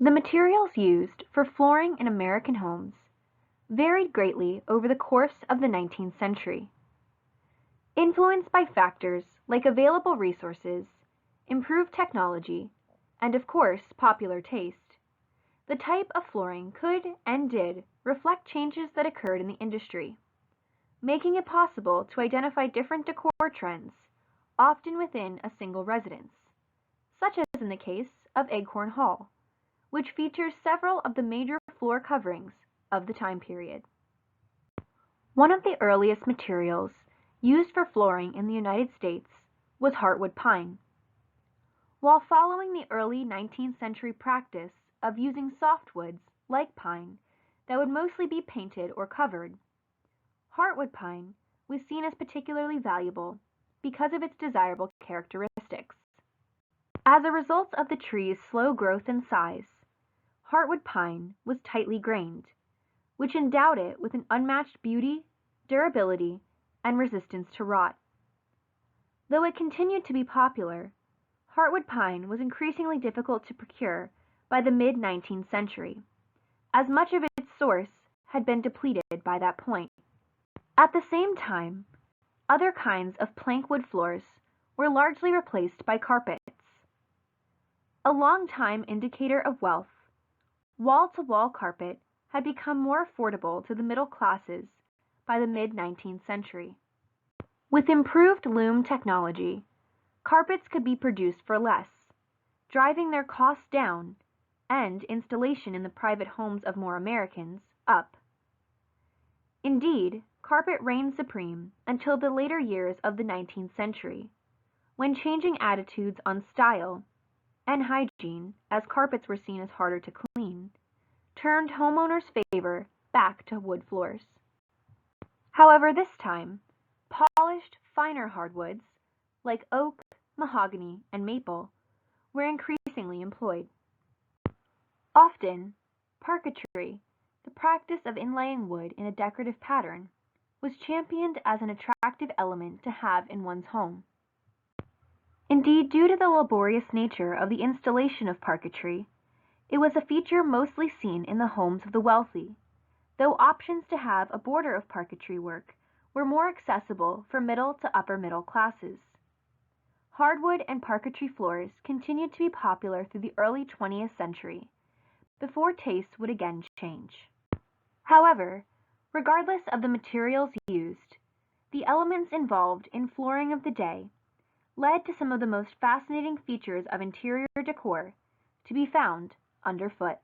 The materials used for flooring in American homes varied greatly over the course of the 19th century. Influenced by factors like available resources, improved technology, and of course popular taste, the type of flooring could and did reflect changes that occurred in the industry, making it possible to identify different decor trends, often within a single residence, such as in the case of Acorn Hall, which features several of the major floor coverings of the time period. One of the earliest materials used for flooring in the United States was hardwood pine. While following the early 19th century practice of using softwoods like pine that would mostly be painted or covered, hardwood pine was seen as particularly valuable because of its desirable characteristics. As a result of the tree's slow growth and size, hardwood pine was tightly grained, which endowed it with an unmatched beauty, durability, and resistance to rot. Though it continued to be popular, hardwood pine was increasingly difficult to procure by the mid-19th century, as much of its source had been depleted by that point. At the same time, other kinds of plankwood floors were largely replaced by carpets. A long-time indicator of wealth, wall-to-wall carpet had become more affordable to the middle classes by the mid-19th century. With improved loom technology, carpets could be produced for less, driving their costs down and installation in the private homes of more Americans up. Indeed, carpet reigned supreme until the later years of the 19th century, when changing attitudes on style and hygiene, as carpets were seen as harder to clean, turned homeowners' favor back to wood floors. However, this time, polished, finer hardwoods, like oak, mahogany, and maple, were increasingly employed. Often, parquetry, the practice of inlaying wood in a decorative pattern, was championed as an attractive element to have in one's home. Indeed, due to the laborious nature of the installation of parquetry, it was a feature mostly seen in the homes of the wealthy, though options to have a border of parquetry work were more accessible for middle to upper middle classes. Hardwood and parquetry floors continued to be popular through the early 20th century, before tastes would again change. However, regardless of the materials used, the elements involved in flooring of the day led to some of the most fascinating features of interior decor to be found underfoot.